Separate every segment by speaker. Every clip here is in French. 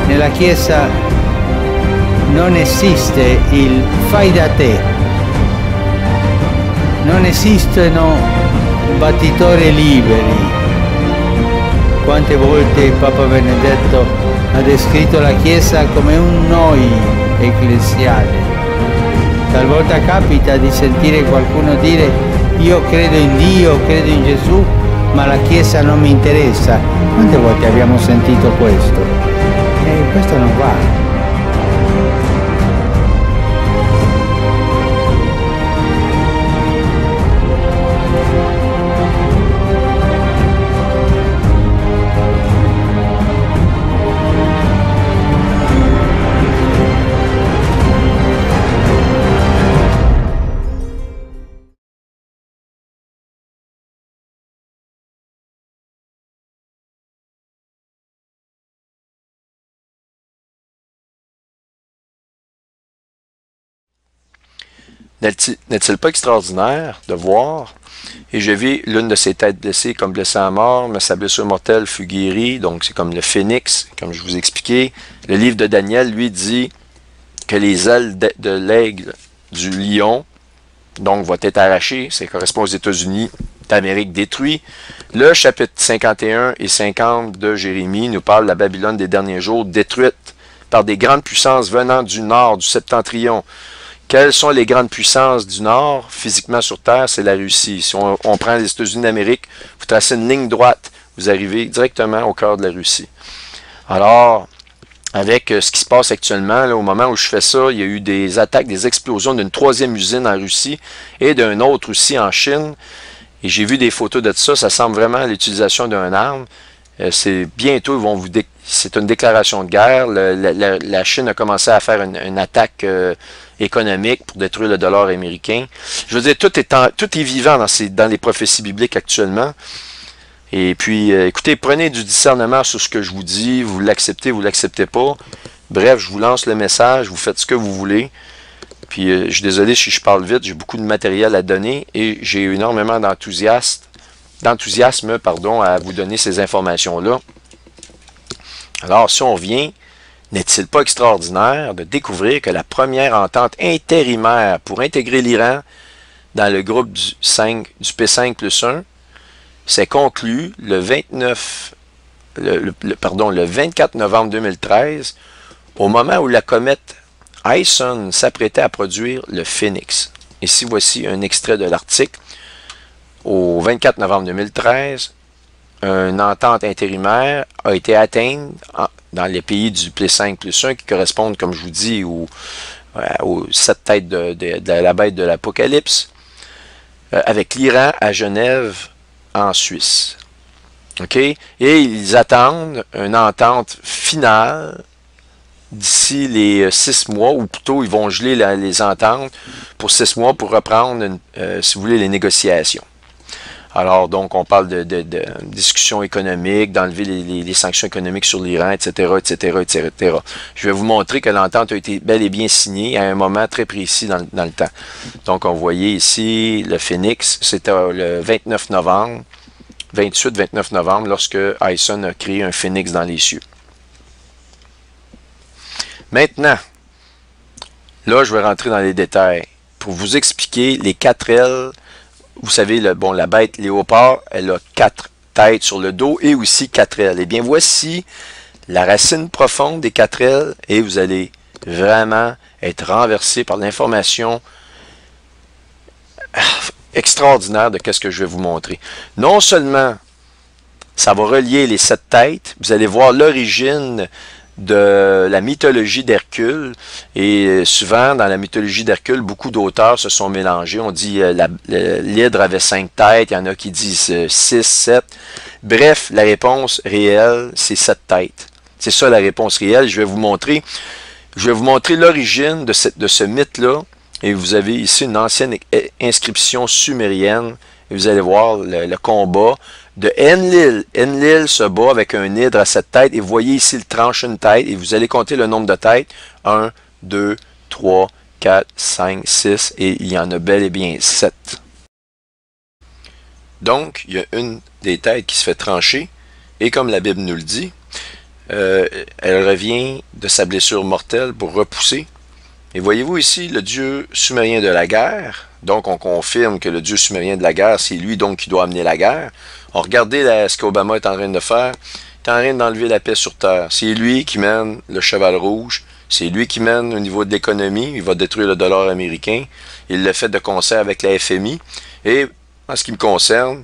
Speaker 1: Nella Chiesa non esiste il fai da te, non esistono battitori liberi. Quante volte Papa Benedetto ha descritto la Chiesa come un noi ecclesiale. Talvolta capita di sentire qualcuno dire io credo in Dio, credo in Gesù, ma la Chiesa non mi interessa. Quante volte abbiamo sentito questo? Questo non va.
Speaker 2: N'est-il pas extraordinaire de voir? Et je vis l'une de ses têtes blessées comme blessée à mort, mais sa blessure mortelle fut guérie, donc c'est comme le phénix, comme je vous ai expliqué. Le livre de Daniel, lui, dit que les ailes de l'aigle du lion, donc, vont être arrachées, ça correspond aux États-Unis d'Amérique détruits. Le chapitre 51 et 50 de Jérémie nous parle de la Babylone des derniers jours, détruite par des grandes puissances venant du nord, du septentrion. Quelles sont les grandes puissances du Nord, physiquement sur Terre? C'est la Russie. Si on prend les États-Unis d'Amérique, vous tracez une ligne droite, vous arrivez directement au cœur de la Russie. Alors, avec ce qui se passe actuellement, là, au moment où je fais ça, il y a eu des attaques, des explosions d'une troisième usine en Russie et d'une autre aussi en Chine. Et j'ai vu des photos de ça, ça semble vraiment à l'utilisation d'une arme. C'est bientôt, c'est une déclaration de guerre. La Chine a commencé à faire une attaque économique pour détruire le dollar américain. Je veux dire, tout est vivant dans les prophéties bibliques actuellement. Et puis, écoutez, prenez du discernement sur ce que je vous dis, vous l'acceptez, vous l'acceptez pas. Bref, je vous lance le message, vous faites ce que vous voulez. Puis, je suis désolé si je parle vite, j'ai beaucoup de matériel à donner et j'ai énormément d'enthousiasme, à vous donner ces informations-là. Alors, si on revient, n'est-il pas extraordinaire de découvrir que la première entente intérimaire pour intégrer l'Iran dans le groupe du P5+1 s'est conclue le 24 novembre 2013, au moment où la comète Ison s'apprêtait à produire le Phénix. Ici, voici un extrait de l'article. Au 24 novembre 2013, une entente intérimaire a été atteinte dans les pays du P5+1 qui correspondent, comme je vous dis, aux 7 têtes de la bête de l'Apocalypse, avec l'Iran à Genève, en Suisse. OK? Et ils attendent une entente finale d'ici les 6 mois, ou plutôt ils vont geler les ententes pour 6 mois pour reprendre, si vous voulez, les négociations. Alors, donc, on parle de discussions économiques, d'enlever les sanctions économiques sur l'Iran, etc., etc., etc. Je vais vous montrer que l'entente a été bel et bien signée à un moment très précis dans le temps. Donc, on voyait ici le Phénix, c'était le 28-29 novembre, lorsque Ison a créé un Phénix dans les cieux. Maintenant, là, je vais rentrer dans les détails pour vous expliquer les 4 ailes. Vous savez, la bête léopard, elle a 4 têtes sur le dos et aussi 4 ailes. Eh bien, voici la racine profonde des 4 ailes et vous allez vraiment être renversé par l'information extraordinaire de ce que je vais vous montrer. Non seulement ça va relier les 7 têtes, vous allez voir l'origine de la mythologie d'Hercule, et souvent dans la mythologie d'Hercule, beaucoup d'auteurs se sont mélangés. On dit l'hydre avait 5 têtes, il y en a qui disent 6, 7. Bref, la réponse réelle, c'est 7 têtes. C'est ça la réponse réelle. Je vais vous montrer l'origine de ce mythe-là, et vous avez ici une ancienne inscription sumérienne, et vous allez voir le combat de Enlil. Enlil se bat avec un hydre à 7 têtes. Et vous voyez ici, il tranche une tête. Et vous allez compter le nombre de têtes. 1, 2, 3, 4, 5, 6. Et il y en a bel et bien 7. Donc, il y a une des têtes qui se fait trancher. Et comme la Bible nous le dit, elle revient de sa blessure mortelle pour repousser. Et voyez-vous ici le dieu sumérien de la guerre. Donc, on confirme que le dieu sumérien de la guerre, c'est lui donc qui doit amener la guerre. Alors, regardez ce qu'Obama est en train de faire. Il est en train d'enlever la paix sur Terre. C'est lui qui mène le cheval rouge. C'est lui qui mène au niveau de l'économie. Il va détruire le dollar américain. Il le fait de concert avec la FMI. Et, en ce qui me concerne,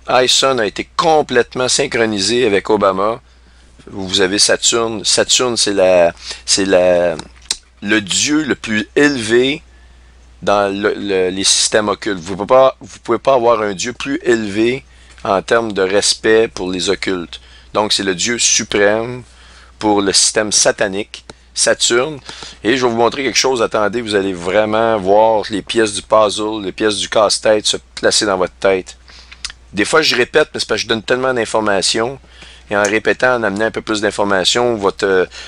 Speaker 2: Ison a été complètement synchronisé avec Obama. Vous avez Saturne. Saturne, c'est le dieu le plus élevé dans les systèmes occultes. Vous pouvez pas avoir un dieu plus élevé en termes de respect pour les occultes. Donc, c'est le dieu suprême pour le système satanique, Saturne. Et je vais vous montrer quelque chose. Attendez, vous allez vraiment voir les pièces du puzzle, les pièces du casse-tête se placer dans votre tête. Des fois, je répète, mais c'est parce que je donne tellement d'informations. Et en répétant, en amenant un peu plus d'informations,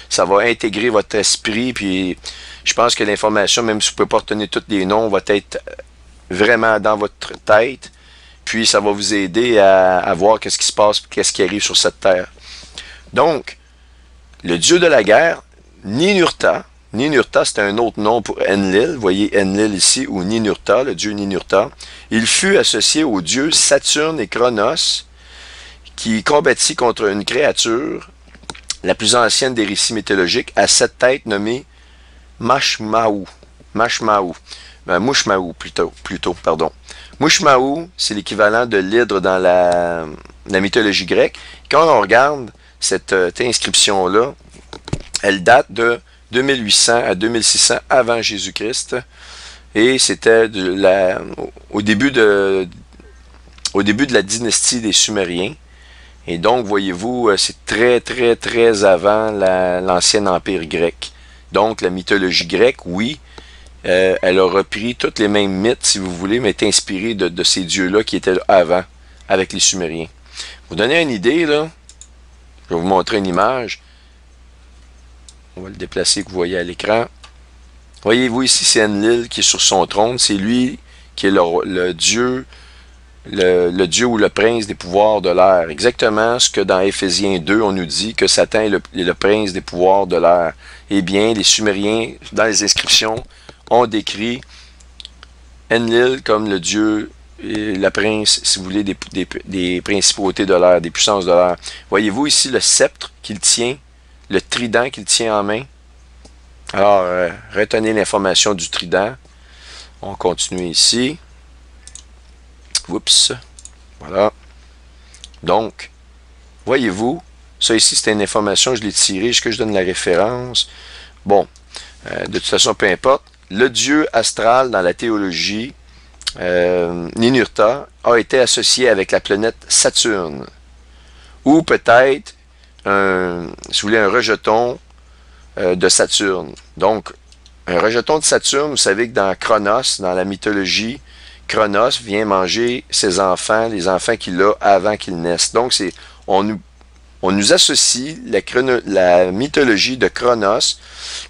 Speaker 2: ça va intégrer votre esprit. Puis, je pense que l'information, même si vous ne pouvez pas retenir tous les noms, va être vraiment dans votre tête. Puis, ça va vous aider à voir qu'est-ce qui se passe, qu'est-ce qui arrive sur cette terre. Donc, le dieu de la guerre, Ninurta. Ninurta, c'est un autre nom pour Enlil. Vous voyez Enlil ici, ou Ninurta, le dieu Ninurta. Il fut associé aux dieux Saturne et Cronos, qui combattit contre une créature, la plus ancienne des récits mythologiques, à 7 têtes nommée Mashmaou. Mushmaou plutôt, pardon. Mushmaou, c'est l'équivalent de l'hydre dans la mythologie grecque. Quand on regarde cette inscription-là, elle date de 2800 à 2600 avant Jésus-Christ. Et c'était au début de la dynastie des Sumériens. Et donc, voyez-vous, c'est très avant l'ancien empire grec. Donc, la mythologie grecque, oui, elle a repris tous les mêmes mythes, si vous voulez, mais est inspirée de ces dieux-là qui étaient là avant, avec les Sumériens. Pour vous donner une idée, là, je vais vous montrer une image. On va le déplacer, que vous voyez à l'écran. Voyez-vous ici, c'est Enlil qui est sur son trône. C'est lui qui est le dieu, le dieu ou le prince des pouvoirs de l'air. Exactement ce que dans Éphésiens 2, on nous dit que Satan est le prince des pouvoirs de l'air. Eh bien, les Sumériens, dans les inscriptions, ont décrit Enlil comme le dieu et la prince, si vous voulez, des principautés de l'air, des puissances de l'air. Voyez-vous ici le sceptre qu'il tient, le trident qu'il tient en main. Alors, retenez l'information du trident. On continue ici. Oups. Voilà. Donc, voyez-vous, ça ici, c'était une information, je l'ai tirée, est-ce que je donne la référence? Bon, de toute façon, peu importe. Le dieu astral dans la théologie, Ninurta, a été associé avec la planète Saturne. Ou peut-être, si vous voulez, un rejeton de Saturne. Donc, un rejeton de Saturne, vous savez que dans Cronos, dans la mythologie, Cronos vient manger ses enfants, les enfants qu'il a avant qu'ils naissent. Donc, on nous associe la mythologie de Cronos,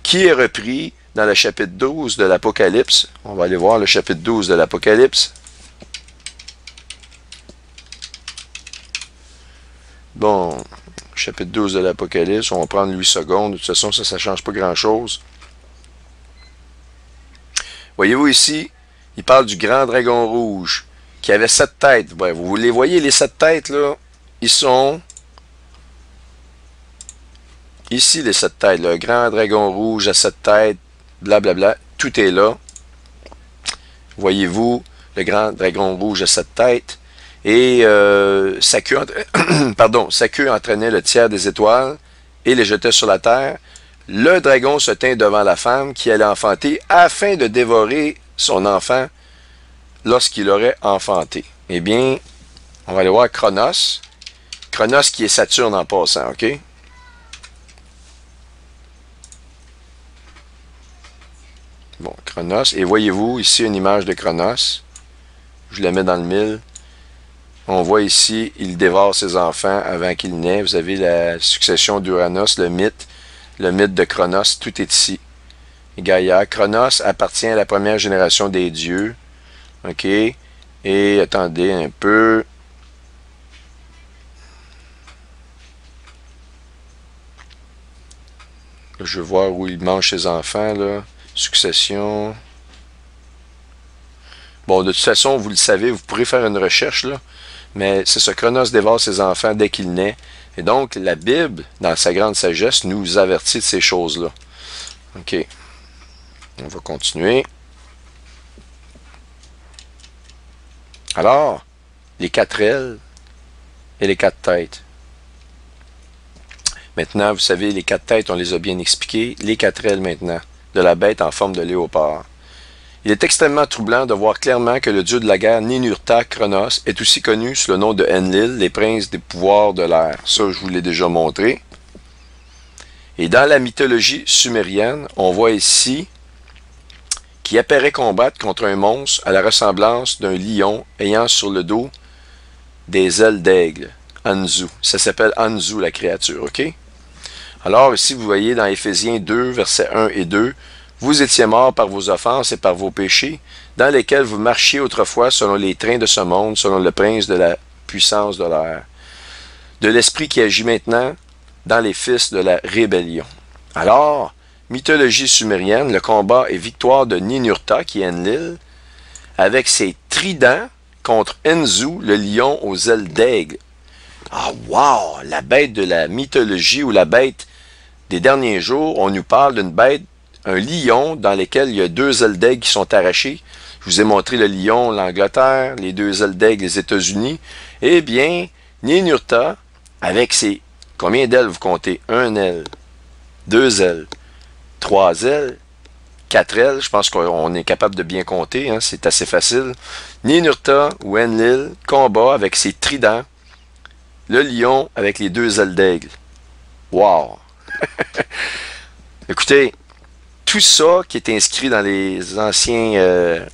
Speaker 2: qui est repris dans le chapitre 12 de l'Apocalypse. On va aller voir le chapitre 12 de l'Apocalypse. Bon, chapitre 12 de l'Apocalypse, on va prendre 8 secondes. De toute façon, ça ne change pas grand-chose. Voyez-vous ici, il parle du grand dragon rouge, qui avait 7 têtes. Ouais, vous les voyez, les 7 têtes, là? Ils sont ici, les 7 têtes. Le grand dragon rouge à 7 têtes, blablabla, tout est là. Voyez-vous, le grand dragon rouge à 7 têtes. Et sa queue entraînait le tiers des étoiles et les jetait sur la terre. Le dragon se tint devant la femme qui allait enfanter afin de dévorer son enfant lorsqu'il aurait enfanté. Eh bien, on va aller voir Cronos. Cronos qui est Saturne en passant, ok? Bon, Cronos. Et voyez-vous ici une image de Cronos. Je la mets dans le mille. On voit ici, il dévore ses enfants avant qu'il naît. Vous avez la succession d'Uranos, le mythe de Cronos, tout est ici. Gaïa. Cronos appartient à la première génération des dieux. OK. Et attendez un peu. Je vais voir où il mange ses enfants, là. Succession. Bon, de toute façon, vous le savez, vous pourrez faire une recherche, là. Mais c'est ce Cronos dévore ses enfants dès qu'il naît. Et donc, la Bible, dans sa grande sagesse, nous avertit de ces choses-là. OK. On va continuer. Alors, les 4 ailes et les 4 têtes. Maintenant, vous savez, les 4 têtes, on les a bien expliquées. Les 4 ailes maintenant, de la bête en forme de léopard. Il est extrêmement troublant de voir clairement que le dieu de la guerre, Ninurta Cronos, est aussi connu sous le nom de Enlil, les princes des pouvoirs de l'air. Ça, je vous l'ai déjà montré. Et dans la mythologie sumérienne, on voit ici qui apparaît combattre contre un monstre à la ressemblance d'un lion ayant sur le dos des ailes d'aigle. Anzu. Ça s'appelle Anzu, la créature, ok? Alors ici, vous voyez dans Éphésiens 2, versets 1 et 2, « Vous étiez morts par vos offenses et par vos péchés, dans lesquels vous marchiez autrefois selon les trains de ce monde, selon le prince de la puissance de l'air, de l'esprit qui agit maintenant dans les fils de la rébellion. » Alors, mythologie sumérienne, le combat et victoire de Ninurta, qui est Enlil, avec ses tridents contre Enzu, le lion aux ailes d'aigle. Ah, wow! La bête de la mythologie ou la bête des derniers jours, on nous parle d'une bête, un lion dans lequel il y a 2 ailes d'aigle qui sont arrachées. Je vous ai montré le lion, l'Angleterre, les 2 ailes d'aigle, les États-Unis. Eh bien, Ninurta, avec ses... Combien d'ailes vous comptez? 1 aile, 2 ailes, 3 ailes, 4 ailes. Je pense qu'on est capable de bien compter, hein, c'est assez facile. Ninurta ou Enlil combat avec ses tridents. Le lion avec les 2 ailes d'aigle. Wow! Écoutez, tout ça qui est inscrit dans les anciens,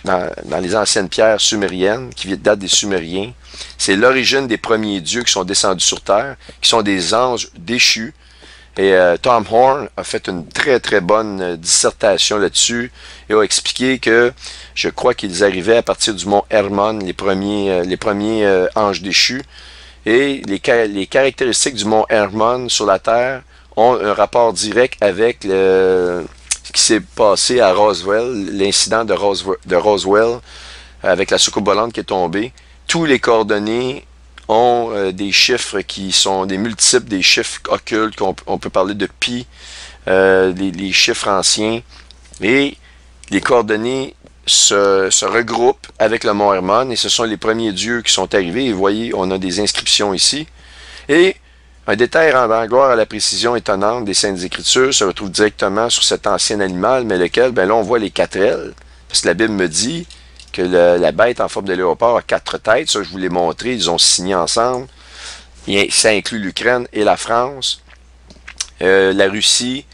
Speaker 2: dans les anciennes pierres sumériennes, qui datent des Sumériens, c'est l'origine des premiers dieux qui sont descendus sur Terre, qui sont des anges déchus. Et Tom Horn a fait une très très bonne dissertation là-dessus et a expliqué que je crois qu'ils arrivaient à partir du mont Hermon, les premiers anges déchus. Et les caractéristiques du mont Hermon sur la Terre ont un rapport direct avec ce qui s'est passé à Roswell, l'incident de Roswell, avec la soucoupe volante qui est tombée. Tous les coordonnées ont des chiffres qui sont des multiples, des chiffres occultes, on peut parler de pi, les chiffres anciens. Et les coordonnées se regroupent avec le mont Hermon, et ce sont les premiers dieux qui sont arrivés. Et vous voyez, on a des inscriptions ici. Et un détail rendant gloire à la précision étonnante des Saintes Écritures se retrouve directement sur cet ancien animal, mais lequel, ben là on voit les 4 ailes, parce que la Bible me dit que la bête en forme de léopard a 4 têtes. Ça, je vous l'ai montré, ils ont signé ensemble. Et ça inclut l'Ukraine et la France, la Russie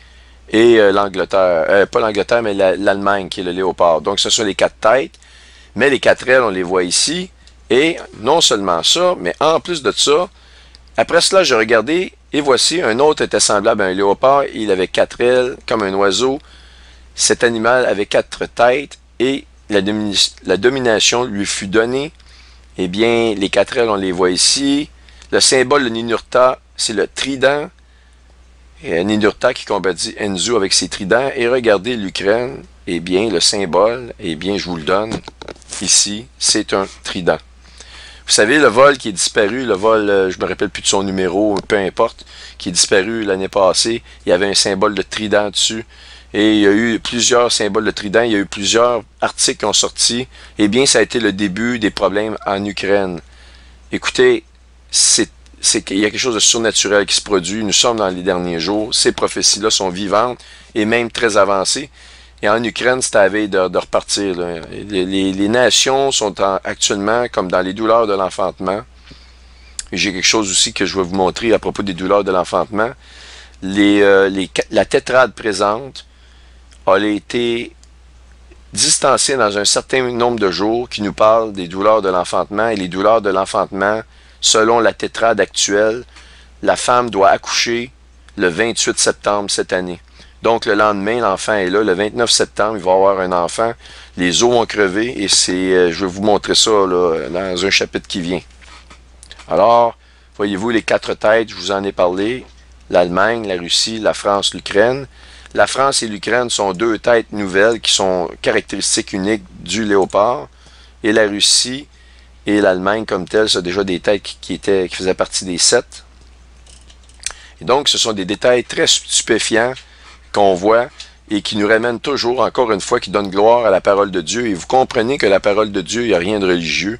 Speaker 2: et l'Angleterre. Pas l'Angleterre, mais l'Allemagne qui est le léopard. Donc, ce sont les 4 têtes. Mais les 4 ailes, on les voit ici. Et non seulement ça, mais en plus de ça, après cela, j'ai regardé, et voici, un autre était semblable à un léopard. Il avait 4 ailes, comme un oiseau. Cet animal avait 4 têtes, et la domination lui fut donnée. Eh bien, les 4 ailes, on les voit ici. Le symbole de Ninurta, c'est le trident. Et Ninurta qui combattit Enzu avec ses tridents. Et regardez l'Ukraine, eh bien, le symbole, eh bien, je vous le donne ici, c'est un trident. Vous savez, le vol qui est disparu, le vol, je me rappelle plus de son numéro, peu importe, qui est disparu l'année passée, il y avait un symbole de trident dessus. Et il y a eu plusieurs symboles de trident, il y a eu plusieurs articles qui ont sorti. Eh bien, ça a été le début des problèmes en Ukraine. Écoutez, il y a quelque chose de surnaturel qui se produit. Nous sommes dans les derniers jours. Ces prophéties-là sont vivantes et même très avancées. Et en Ukraine, c'est à la veille de repartir. Là. Les nations sont actuellement comme dans les douleurs de l'enfantement. J'ai quelque chose aussi que je vais vous montrer à propos des douleurs de l'enfantement. La tétrade présente a été distancé dans un certain nombre de jours qui nous parle des douleurs de l'enfantement. Et les douleurs de l'enfantement, selon la tétrade actuelle, la femme doit accoucher le 28 septembre cette année. Donc le lendemain, l'enfant est là. Le 29 septembre, il va avoir un enfant. Les os ont crevé et c'est, je vais vous montrer ça là, dans un chapitre qui vient. Alors, voyez-vous les 4 têtes, je vous en ai parlé. L'Allemagne, la Russie, la France, l'Ukraine. La France et l'Ukraine sont 2 têtes nouvelles qui sont caractéristiques uniques du léopard. Et la Russie et l'Allemagne comme telles, c'est déjà des têtes qui faisaient partie des 7. Et donc, ce sont des détails très stupéfiants qu'on voit et qui nous ramènent toujours, encore une fois, qui donnent gloire à la parole de Dieu. Et vous comprenez que la parole de Dieu, il n'y a rien de religieux.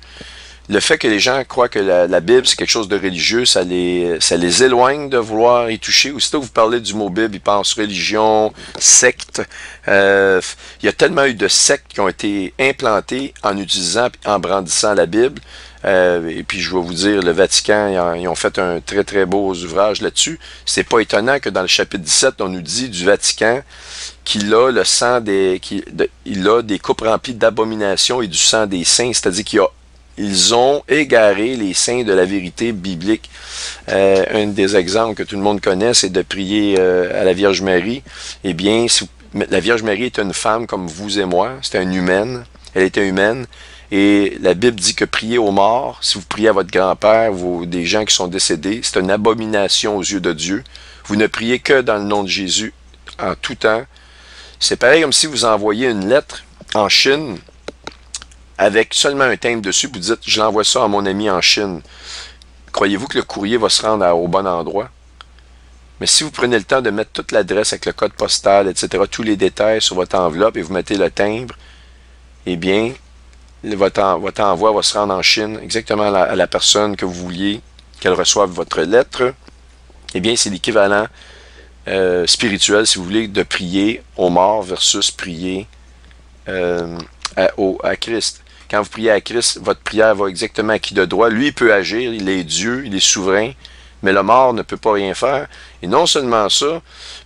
Speaker 2: Le fait que les gens croient que la Bible, c'est quelque chose de religieux, ça les éloigne de vouloir y toucher. Aussitôt que vous parlez du mot Bible, ils pensent religion, secte. Il y a tellement eu de sectes qui ont été implantées en utilisant, en brandissant la Bible. Et puis je vais vous dire, le Vatican, ils ont fait un très très beau ouvrage là-dessus. C'est pas étonnant que dans le chapitre 17, on nous dit du Vatican qu'il a le sang il a des coupes remplies d'abominations et du sang des saints, c'est-à-dire ils ont égaré les saints de la vérité biblique. Un des exemples que tout le monde connaît, c'est de prier à la Vierge Marie. Eh bien, la Vierge Marie est une femme comme vous et moi, c'était une humaine, elle était humaine. Et la Bible dit que prier aux morts, si vous priez à votre grand-père ou des gens qui sont décédés, c'est une abomination aux yeux de Dieu. Vous ne priez que dans le nom de Jésus en tout temps. C'est pareil comme si vous envoyiez une lettre en Chine avec seulement un timbre dessus, vous dites « je l'envoie ça à mon ami en Chine ». Croyez-vous que le courrier va se rendre au bon endroit? Mais si vous prenez le temps de mettre toute l'adresse avec le code postal, etc., tous les détails sur votre enveloppe et vous mettez le timbre, eh bien, votre envoi va se rendre en Chine, exactement à la personne que vous vouliez qu'elle reçoive votre lettre. Eh bien, c'est l'équivalent spirituel, si vous voulez, de prier aux morts versus prier à Christ. Quand vous priez à Christ, votre prière va exactement à qui de droit. Lui, il peut agir, il est Dieu, il est souverain, mais le mort ne peut pas rien faire. Et non seulement ça,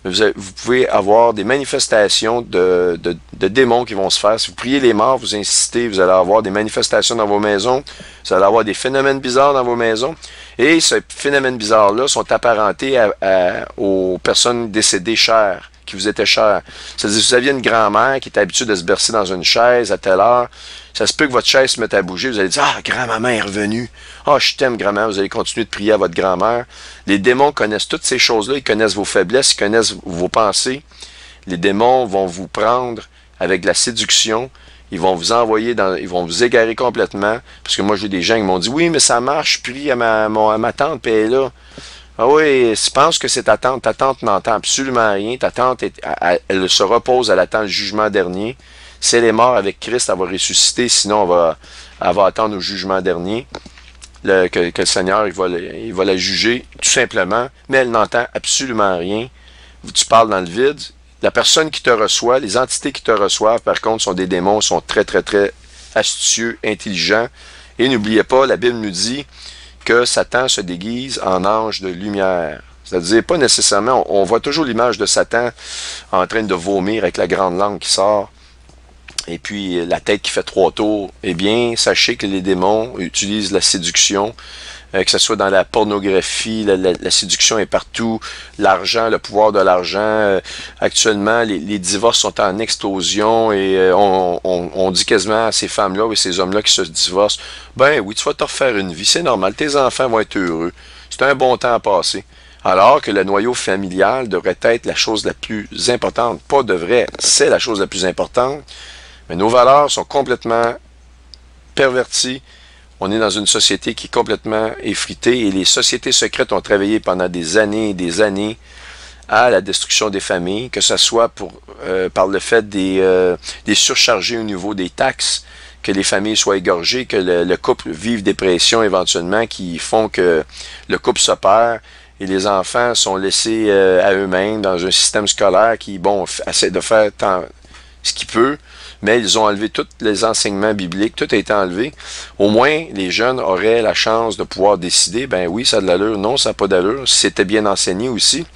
Speaker 2: mais vous pouvez avoir des manifestations de démons qui vont se faire. Si vous priez les morts, vous insistez, vous allez avoir des manifestations dans vos maisons, vous allez avoir des phénomènes bizarres dans vos maisons. Et ces phénomènes bizarres-là sont apparentés aux personnes décédées chères, qui vous étaient chères. C'est-à-dire, si vous aviez une grand-mère qui était habituée de se bercer dans une chaise à telle heure, ça se peut que votre chaise se mette à bouger, vous allez dire « Ah, grand-maman est revenue. Ah, je t'aime, grand-mère. » Vous allez continuer de prier à votre grand-mère. Les démons connaissent toutes ces choses-là. Ils connaissent vos faiblesses, ils connaissent vos pensées. Les démons vont vous prendre avec de la séduction. Ils vont vous envoyer ils vont vous égarer complètement. Parce que moi, j'ai des gens qui m'ont dit « Oui, mais ça marche, je prie à ma tante, puis elle est là. » Ah oui, je pense que c'est ta tante. Ta tante n'entend absolument rien. Ta tante, elle se repose, elle attend le jugement dernier. Si elle est morte avec Christ, elle va ressusciter, sinon elle va attendre au jugement dernier, que le Seigneur il va la juger, tout simplement, mais elle n'entend absolument rien. Tu parles dans le vide. La personne qui te reçoit, les entités qui te reçoivent, par contre, sont des démons, sont très, très, très astucieux, intelligents. Et n'oubliez pas, la Bible nous dit que Satan se déguise en ange de lumière. C'est-à-dire, pas nécessairement, on voit toujours l'image de Satan en train de vomir avec la grande langue qui sort. Et puis la tête qui fait 3 tours, eh bien, sachez que les démons utilisent la séduction, que ce soit dans la pornographie, la séduction est partout, l'argent, le pouvoir de l'argent. Actuellement, les divorces sont en explosion et on dit quasiment à ces femmes-là et ces hommes-là qui se divorcent, ben oui, tu vas te refaire une vie, c'est normal, tes enfants vont être heureux, c'est un bon temps à passer. Alors que le noyau familial devrait être la chose la plus importante, pas devrait, c'est la chose la plus importante. Mais nos valeurs sont complètement perverties. On est dans une société qui est complètement effritée et les sociétés secrètes ont travaillé pendant des années et des années à la destruction des familles, que ce soit par le fait des surchargés au niveau des taxes, que les familles soient égorgées, que le couple vive des pressions éventuellement qui font que le couple se perd et les enfants sont laissés à eux-mêmes dans un système scolaire qui, bon, essaie de faire ce qu'il peut, mais ils ont enlevé tous les enseignements bibliques, tout a été enlevé. Au moins, les jeunes auraient la chance de pouvoir décider, ben oui, ça a de l'allure, non, ça n'a pas d'allure, si c'était bien enseigné aussi.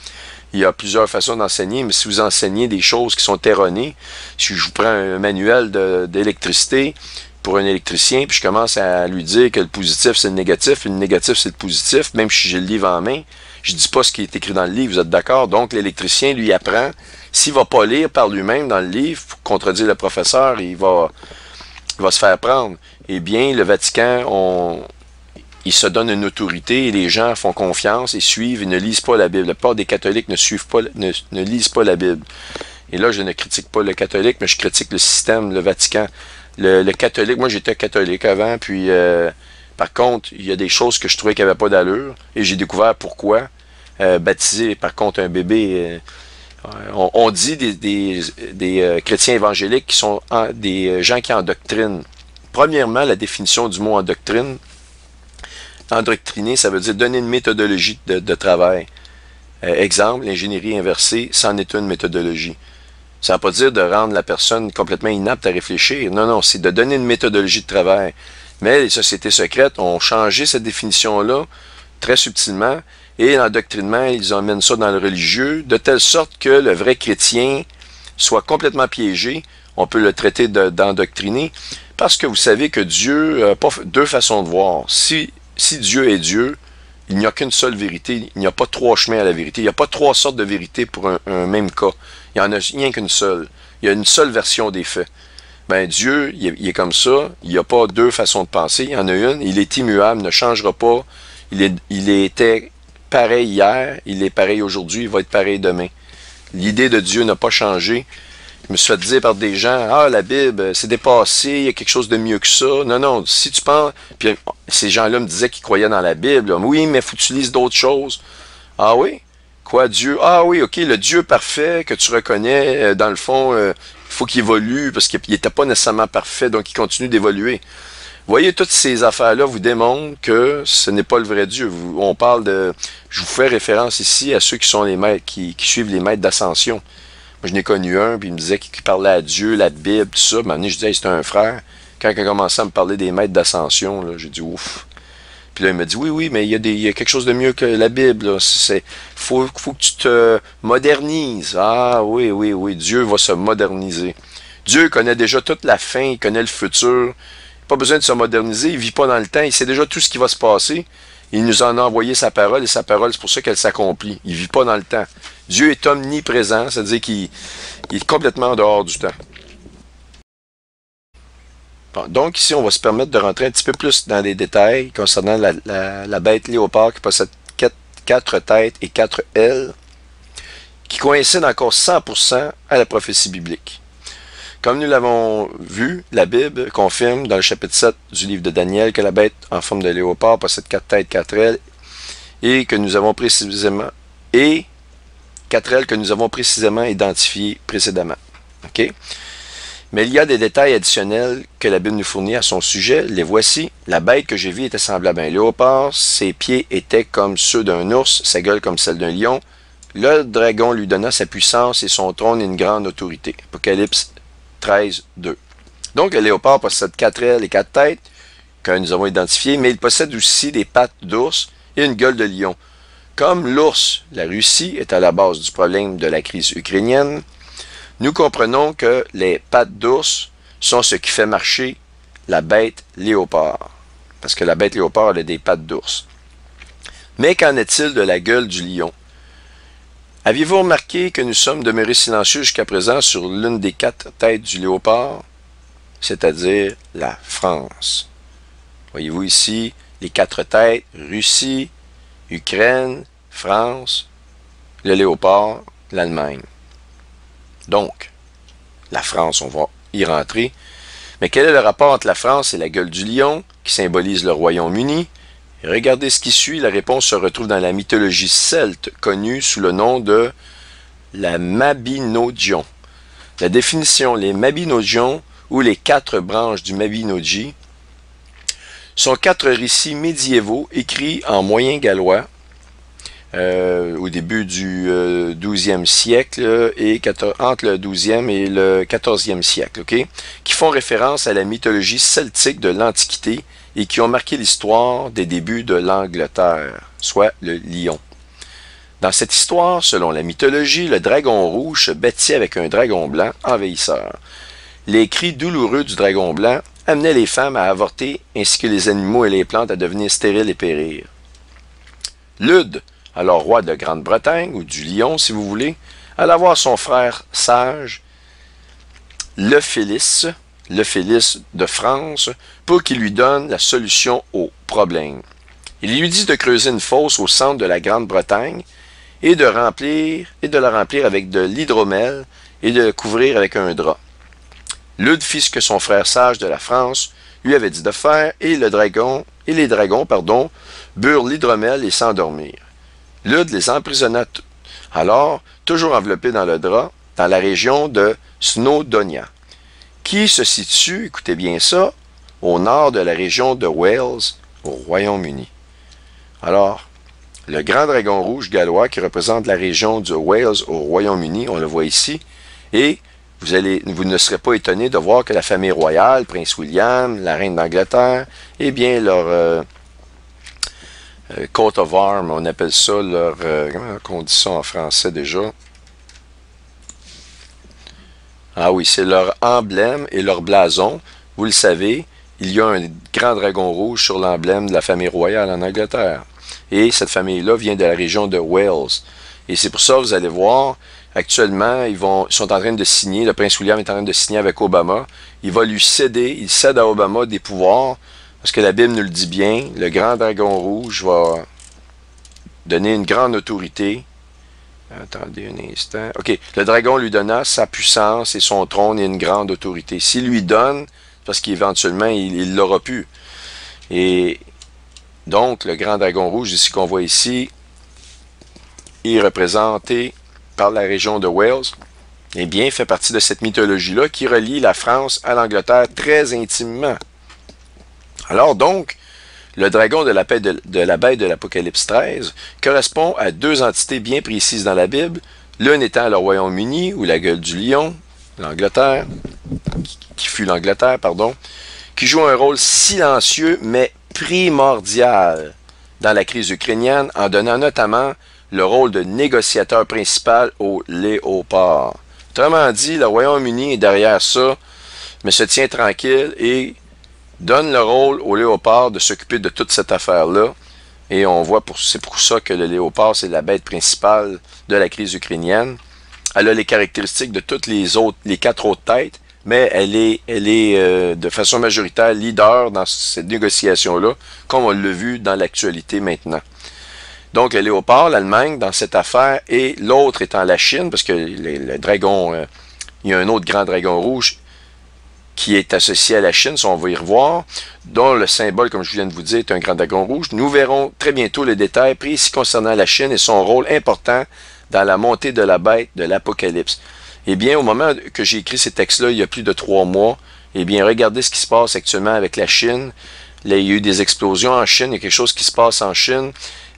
Speaker 2: Il y a plusieurs façons d'enseigner, mais si vous enseignez des choses qui sont erronées, si je vous prends un manuel d'électricité pour un électricien, puis je commence à lui dire que le positif c'est le négatif, et le négatif c'est le positif, même si j'ai le livre en main, je dis pas ce qui est écrit dans le livre, vous êtes d'accord? Donc l'électricien lui apprend, s'il va pas lire par lui-même dans le livre, pour contredire le professeur, il va se faire prendre. Eh bien, le Vatican, il se donne une autorité et les gens font confiance et suivent et ne lisent pas la Bible. La plupart des catholiques ne lisent pas la Bible. Et là, je ne critique pas le catholique, mais je critique le système, le Vatican. Le catholique, moi j'étais catholique avant, puis par contre, il y a des choses que je trouvais qui n'avaient pas d'allure, et j'ai découvert pourquoi. Baptiser, par contre, un bébé, on dit des chrétiens évangéliques qui sont des gens qui endoctrinent. Premièrement, la définition du mot endoctrine. Endoctriner, ça veut dire donner une méthodologie de travail. Exemple, l'ingénierie inversée, c'en est une méthodologie. Ça ne veut pas dire de rendre la personne complètement inapte à réfléchir. Non, non, c'est de donner une méthodologie de travail. Mais les sociétés secrètes ont changé cette définition-là très subtilement, et l'endoctrinement, ils emmènent ça dans le religieux, de telle sorte que le vrai chrétien soit complètement piégé. On peut le traiter d'endoctriner, parce que vous savez que Dieu n'a pas deux façons de voir. Si Dieu est Dieu, il n'y a qu'une seule vérité, il n'y a pas trois chemins à la vérité, il n'y a pas trois sortes de vérité pour un même cas. Il n'y en a rien qu'une seule. Il y a une seule version des faits. Ben Dieu, il est comme ça, il n'y a pas deux façons de penser, il y en a une, il est immuable, ne changera pas, il était pareil hier, il est pareil aujourd'hui, il va être pareil demain. L'idée de Dieu n'a pas changé. Je me suis fait dire par des gens, ah, la Bible, c'est dépassé, il y a quelque chose de mieux que ça. Non, non, si tu penses... Puis ces gens-là me disaient qu'ils croyaient dans la Bible. Oui, mais il faut que tu lises d'autres choses. Ah oui? Quoi, Dieu? Ah oui, ok, le Dieu parfait que tu reconnais, dans le fond, il faut qu'il évolue, parce qu'il n'était pas nécessairement parfait, donc il continue d'évoluer. Vous voyez, toutes ces affaires-là vous démontrent que ce n'est pas le vrai Dieu. On parle de... Je vous fais référence ici à ceux qui sont les maîtres, qui suivent les maîtres d'ascension. Moi, je n'ai connu un, puis il me disait qu'il parlait à Dieu, la Bible, tout ça. À un moment donné, je disais, hey, c'était un frère. Quand il a commencé à me parler des maîtres d'ascension, j'ai dit, ouf. Puis là, il m'a dit, oui, oui, mais il y a quelque chose de mieux que la Bible. Faut que tu te modernises. Ah, oui, oui, oui, Dieu va se moderniser. Dieu connaît déjà toute la fin, il connaît le futur. Pas besoin de se moderniser, il ne vit pas dans le temps, il sait déjà tout ce qui va se passer. Il nous en a envoyé sa parole, et sa parole, c'est pour ça qu'elle s'accomplit. Il ne vit pas dans le temps. Dieu est omniprésent, c'est-à-dire qu'il est complètement en dehors du temps. Bon, donc ici, on va se permettre de rentrer un petit peu plus dans les détails concernant la bête léopard qui possède quatre têtes et 4 ailes, qui coïncide encore 100% à la prophétie biblique. Comme nous l'avons vu, la Bible confirme dans le chapitre 7 du livre de Daniel que la bête en forme de léopard possède 4 têtes, 4 ailes, et que nous avons précisément 4 ailes que nous avons précisément identifiées précédemment. OK? Mais il y a des détails additionnels que la Bible nous fournit à son sujet. Les voici. La bête que j'ai vue était semblable à un léopard. Ses pieds étaient comme ceux d'un ours, sa gueule comme celle d'un lion. Le dragon lui donna sa puissance et son trône et une grande autorité. Apocalypse 13, 2. Donc, le léopard possède 4 ailes et 4 têtes, que nous avons identifiées, mais il possède aussi des pattes d'ours et une gueule de lion. Comme l'ours, la Russie, est à la base du problème de la crise ukrainienne, nous comprenons que les pattes d'ours sont ce qui fait marcher la bête léopard. Parce que la bête léopard a des pattes d'ours. Mais qu'en est-il de la gueule du lion? Aviez-vous remarqué que nous sommes demeurés silencieux jusqu'à présent sur l'une des 4 têtes du léopard, c'est-à-dire la France? Voyez-vous ici les 4 têtes, Russie, Ukraine, France, le léopard, l'Allemagne. Donc, la France, on va y rentrer. Mais quel est le rapport entre la France et la gueule du lion, qui symbolise le Royaume-Uni? Regardez ce qui suit, la réponse se retrouve dans la mythologie celte, connue sous le nom de la Mabinogion. La définition, les Mabinogions, ou les 4 branches du Mabinogi, sont 4 récits médiévaux écrits en moyen gallois au début du 12e siècle et entre le 12e et le 14e siècle, okay? Qui font référence à la mythologie celtique de l'Antiquité et qui ont marqué l'histoire des débuts de l'Angleterre, soit le lion. Dans cette histoire, selon la mythologie, le dragon rouge se battit avec un dragon blanc envahisseur. Les cris douloureux du dragon blanc amenaient les femmes à avorter ainsi que les animaux et les plantes à devenir stériles et périr. Lude, alors roi de Grande-Bretagne, ou du Lion si vous voulez, alla voir son frère sage, le Félix de France, pour qu'il lui donne la solution au problème. Il lui dit de creuser une fosse au centre de la Grande-Bretagne et de la remplir avec de l'hydromel et de la couvrir avec un drap. Lude fit ce que son frère sage de la France lui avait dit de faire, et les dragons, burent l'hydromel et s'endormirent. Lude les emprisonna alors, toujours enveloppés dans le drap, dans la région de Snowdonia, qui se situe, écoutez bien ça, au nord de la région de Wales, au Royaume-Uni. Alors, le grand dragon rouge gallois qui représente la région de Wales au Royaume-Uni, on le voit ici, et vous ne serez pas étonné de voir que la famille royale, Prince William, la reine d'Angleterre, eh bien, leur coat of arms, on appelle ça leur... comment on dit ça en français déjà? Ah oui, c'est leur emblème et leur blason. Vous le savez, il y a un grand dragon rouge sur l'emblème de la famille royale en Angleterre. Et cette famille-là vient de la région de Wales. Et c'est pour ça, vous allez voir, actuellement, ils sont en train de signer, le prince William est en train de signer avec Obama. Il cède à Obama des pouvoirs, parce que la Bible nous le dit bien, le grand dragon rouge va donner une grande autorité. Attendez un instant. OK, le dragon lui donna sa puissance et son trône et une grande autorité. S'il lui donne, parce qu'éventuellement, il l'aura pu. Et donc, le grand dragon rouge, ici qu'on voit ici, est représenté par la région de Wales, eh bien, fait partie de cette mythologie-là qui relie la France à l'Angleterre très intimement. Alors donc, le dragon de la bête de l'Apocalypse 13 correspond à deux entités bien précises dans la Bible, l'une étant le Royaume-Uni, ou la gueule du lion, l'Angleterre, qui fut l'Angleterre, pardon, qui joue un rôle silencieux mais primordial dans la crise ukrainienne, en donnant notamment le rôle de négociateur principal au léopard. Autrement dit, le Royaume-Uni est derrière ça, mais se tient tranquille et donne le rôle au léopard de s'occuper de toute cette affaire-là. Et on voit, c'est pour ça que le léopard, c'est la bête principale de la crise ukrainienne. Elle a les caractéristiques de toutes les quatre autres têtes, mais elle est de façon majoritaire leader dans cette négociation-là, comme on l'a vu dans l'actualité maintenant. Donc, le léopard, l'Allemagne, dans cette affaire, et l'autre étant la Chine, parce que le dragon, il y a un autre grand dragon rouge qui est associé à la Chine, ça on va y revoir, dont le symbole, comme je viens de vous dire, est un grand dragon rouge. Nous verrons très bientôt les détails précis concernant la Chine et son rôle important dans la montée de la bête de l'Apocalypse. Eh bien, au moment que j'ai écrit ces textes-là, il y a plus de 3 mois, eh bien, regardez ce qui se passe actuellement avec la Chine. Là, il y a eu des explosions en Chine, il y a quelque chose qui se passe en Chine.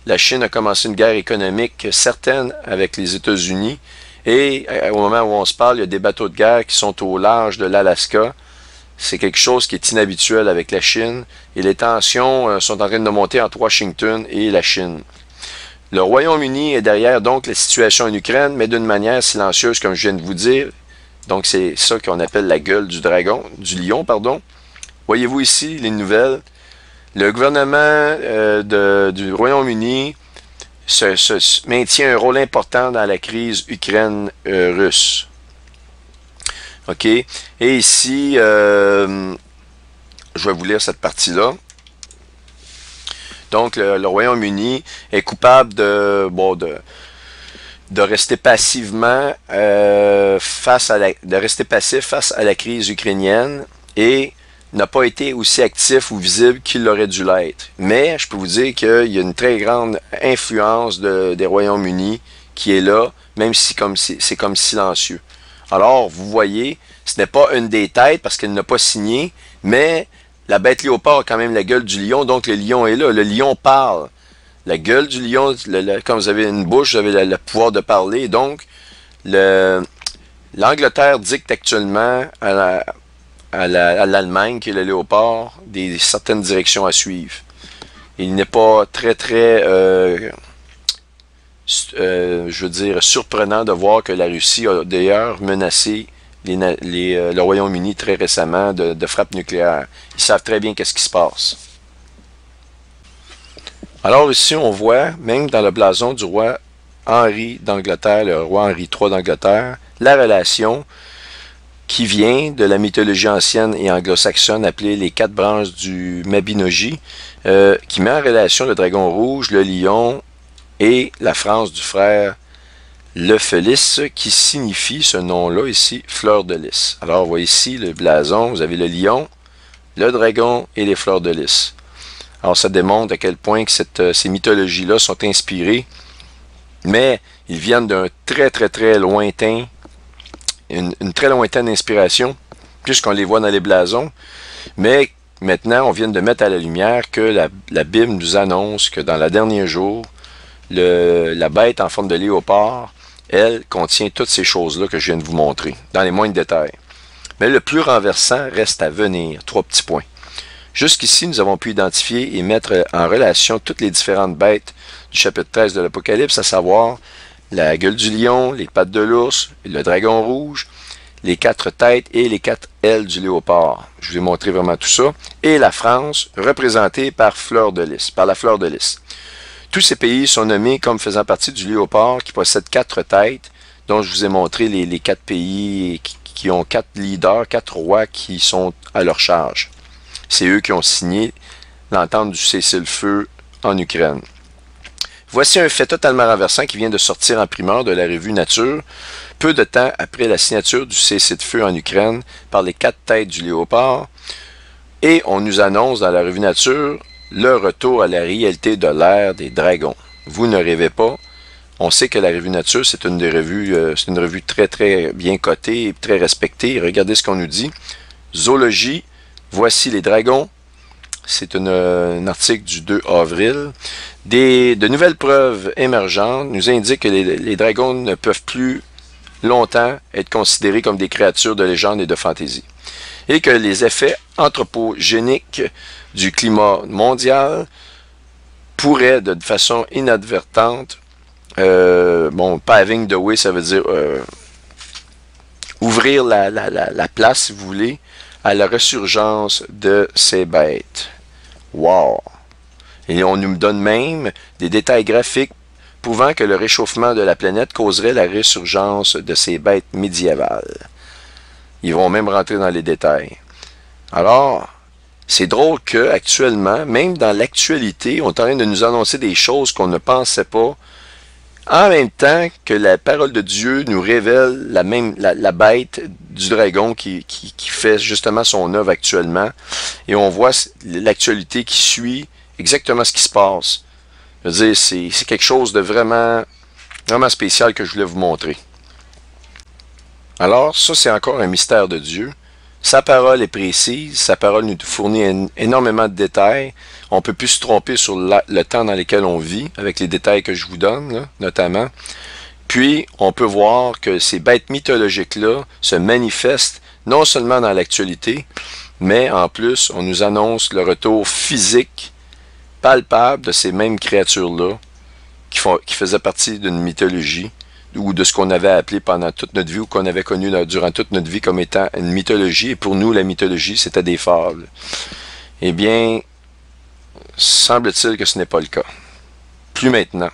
Speaker 2: La Chine a commencé une guerre économique certaine avec les États-Unis. Et au moment où on se parle, il y a des bateaux de guerre qui sont au large de l'Alaska. C'est quelque chose qui est inhabituel avec la Chine. Et les tensions sont en train de monter entre Washington et la Chine. Le Royaume-Uni est derrière donc la situation en Ukraine, mais d'une manière silencieuse, comme je viens de vous dire. Donc c'est ça qu'on appelle la gueule du lion, pardon. Voyez-vous ici les nouvelles. Le gouvernement du Royaume-Uni maintient un rôle important dans la crise Ukraine-Russe. OK? Et ici, je vais vous lire cette partie-là. Donc, le Royaume-Uni est coupable de rester passivement de rester passif face à la crise ukrainienne et n'a pas été aussi actif ou visible qu'il aurait dû l'être. Mais je peux vous dire qu'il y a une très grande influence des Royaumes-Unis qui est là, même si c'est comme silencieux. Alors, vous voyez, ce n'est pas une des têtes parce qu'elle n'a pas signé, mais la bête léopard a quand même la gueule du lion, donc le lion est là. Le lion parle. La gueule du lion, quand vous avez une bouche, vous avez le pouvoir de parler. Donc, l'Angleterre dicte actuellement à l'Allemagne, qui est le léopard, certaines directions à suivre. Il n'est pas très je veux dire, surprenant de voir que la Russie a d'ailleurs menacé le Royaume-Uni très récemment de frappe nucléaire. Ils savent très bien qu'est-ce qui se passe. Alors ici, on voit, même dans le blason du roi Henri d'Angleterre, le roi Henri III d'Angleterre, la relation qui vient de la mythologie ancienne et anglo-saxonne appelée les 4 branches du Mabinogi, qui met en relation le dragon rouge, le lion et la France du frère le Felice, qui signifie ce nom-là ici, fleur de lys. Alors, vous voyez ici le blason, vous avez le lion, le dragon et les fleurs de lys. Alors, ça démontre à quel point que ces mythologies-là sont inspirées, mais ils viennent d'un très lointain, une très lointaine inspiration, puisqu'on les voit dans les blasons. Mais maintenant, on vient de mettre à la lumière que la Bible nous annonce que dans le dernier jour, la bête en forme de léopard, elle contient toutes ces choses-là que je viens de vous montrer, dans les moindres détails. Mais le plus renversant reste à venir. 3 petits points. Jusqu'ici, nous avons pu identifier et mettre en relation toutes les différentes bêtes du chapitre 13 de l'Apocalypse, à savoir la gueule du lion, les pattes de l'ours, le dragon rouge, les 4 têtes et les 4 ailes du léopard. Je vous ai montré vraiment tout ça. Et la France, représentée par la fleur de lys. Tous ces pays sont nommés comme faisant partie du léopard qui possède 4 têtes, dont je vous ai montré les 4 pays qui ont 4 leaders, 4 rois qui sont à leur charge. C'est eux qui ont signé l'entente du cessez-le-feu en Ukraine. Voici un fait totalement renversant qui vient de sortir en primeur de la revue Nature, peu de temps après la signature du cessez-le-feu en Ukraine par les 4 têtes du léopard, et on nous annonce dans la revue Nature le retour à la réalité de l'ère des dragons. Vous ne rêvez pas. On sait que la revue Nature, c'est une revue très bien cotée et très respectée. Regardez ce qu'on nous dit. Zoologie, voici les dragons. C'est un article du 2 avril. De nouvelles preuves émergentes nous indiquent que les dragons ne peuvent plus longtemps être considérés comme des créatures de légende et de fantaisie. Et que les effets anthropogéniques du climat mondial pourraient, de façon inadvertante, paving the way, ça veut dire ouvrir la place, si vous voulez, à la ressurgence de ces bêtes. Wow! Et on nous donne même des détails graphiques prouvant que le réchauffement de la planète causerait la résurgence de ces bêtes médiévales. Ils vont même rentrer dans les détails. Alors, c'est drôle que actuellement, même dans l'actualité, on est en train de nous annoncer des choses qu'on ne pensait pas, en même temps que la parole de Dieu nous révèle la bête du dragon qui fait justement son œuvre actuellement. Et on voit l'actualité qui suit exactement ce qui se passe. Je veux dire, c'est quelque chose de vraiment spécial que je voulais vous montrer. Alors, ça, c'est encore un mystère de Dieu. Sa parole est précise, sa parole nous fournit énormément de détails. On ne peut plus se tromper sur le temps dans lequel on vit, avec les détails que je vous donne, là, notamment. Puis, on peut voir que ces bêtes mythologiques-là se manifestent non seulement dans l'actualité, mais en plus, on nous annonce le retour physique, palpable de ces mêmes créatures-là, qui faisaient partie d'une mythologie, ou de ce qu'on avait appelé pendant toute notre vie, ou qu'on avait connu durant toute notre vie comme étant une mythologie, et pour nous, la mythologie, c'était des fables. Eh bien, semble-t-il que ce n'est pas le cas. Plus maintenant.